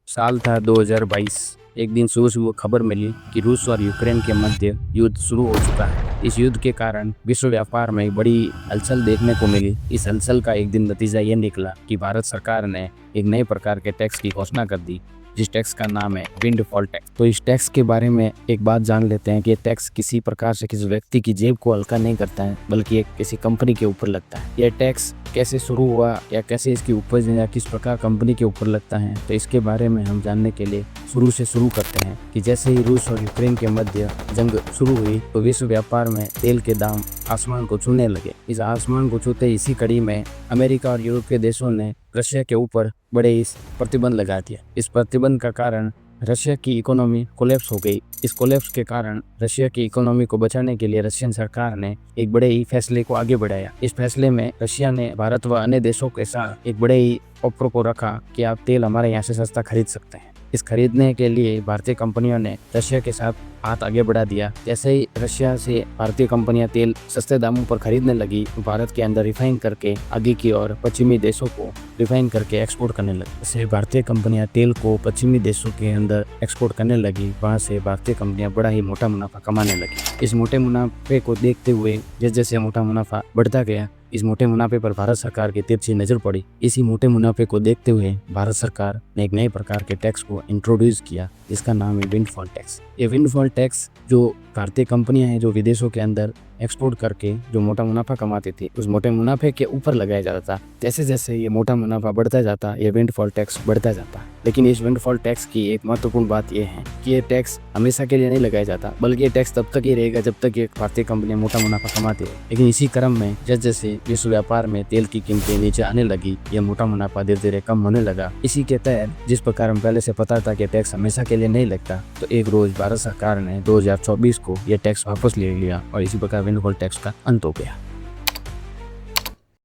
साल था 2022। एक दिन सुबह सुबह खबर मिली कि रूस और यूक्रेन के मध्य युद्ध शुरू हो चुका है। इस युद्ध के कारण विश्व व्यापार में बड़ी हलचल देखने को मिली। इस हलचल का एक दिन नतीजा ये निकला कि भारत सरकार ने एक नए प्रकार के टैक्स की घोषणा कर दी, जिस टैक्स का नाम है विंडफॉल टैक्स। तो इस टैक्स के बारे में एक बात जान लेते हैं कि टैक्स किसी प्रकार से किसी व्यक्ति की जेब को हल्का नहीं करता है, बल्कि एक किसी कंपनी के ऊपर लगता है। यह टैक्स कैसे शुरू हुआ या कैसे इसकी उपज या किस प्रकार कंपनी के ऊपर लगता है, तो इसके बारे में हम जानने के लिए शुरू से शुरू करते हैं कि जैसे ही रूस और यूक्रेन के मध्य जंग शुरू हुई तो विश्व व्यापार में तेल के दाम आसमान को छूने लगे। इस आसमान को छूते इसी कड़ी में अमेरिका और यूरोप के देशों ने रशिया के ऊपर बड़े इस प्रतिबंध लगा दिया। इस प्रतिबंध का कारण रशिया की इकोनॉमी कोलैप्स हो गई। इस कोलैप्स के कारण रशिया की इकोनॉमी को बचाने के लिए रशियन सरकार ने एक बड़े ही फैसले को आगे बढ़ाया। इस फैसले में रशिया ने भारत व अन्य देशों के साथ एक बड़े ही ऑफर को रखा कि आप तेल हमारे यहाँ से सस्ता खरीद सकते हैं। इस खरीदने के लिए भारतीय कंपनियों ने रशिया के साथ हाथ आगे बढ़ा दिया। जैसे ही रशिया से भारतीय कंपनियां तेल सस्ते दामों पर खरीदने लगी, भारत के अंदर रिफाइन करके आगे की और पश्चिमी देशों को रिफाइन करके एक्सपोर्ट करने लगी। जैसे भारतीय कंपनियां तेल को पश्चिमी देशों के अंदर एक्सपोर्ट करने लगी, वहां से भारतीय कंपनियां बड़ा ही मोटा मुनाफा कमाने लगी। इस मोटे मुनाफे को देखते हुए जैसे जैसे मोटा मुनाफा बढ़ता गया, इस मोटे मुनाफे पर भारत सरकार की तिरछी नजर पड़ी। इसी मोटे मुनाफे को देखते हुए भारत सरकार ने एक नए प्रकार के टैक्स को इंट्रोड्यूस किया, जिसका नाम है विंडफॉल टैक्स। ये विंडफॉल टैक्स जो भारतीय कंपनियां हैं जो विदेशों के अंदर एक्सपोर्ट करके जो मोटा मुनाफा कमाती थी, उस मोटे मुनाफे के ऊपर लगाया जाता था। जैसे जैसे ये मोटा मुनाफा बढ़ता जाता, ये विंडफॉल टैक्स बढ़ता जाता। लेकिन इस विंडफॉल टैक्स की एक महत्वपूर्ण बात यह है कि ये टैक्स हमेशा के लिए नहीं लगाया जाता, बल्कि ये टैक्स तब तक ही रहेगा जब तक ये भारतीय कंपनियां मोटा मुनाफा कमाती है। लेकिन इसी क्रम में जैसे जैसे विश्व व्यापार में तेल की कीमतें नीचे आने लगी, यह मोटा मुनाफा धीरे धीरे कम होने लगा। इसी के तहत जिस प्रकार हम पहले से पता था कि टैक्स हमेशा के लिए नहीं लगता, तो एक रोज भारत सरकार ने 2024 को यह टैक्स वापस ले लिया और इसी प्रकार विंडफॉल टैक्स का अंत हो गया।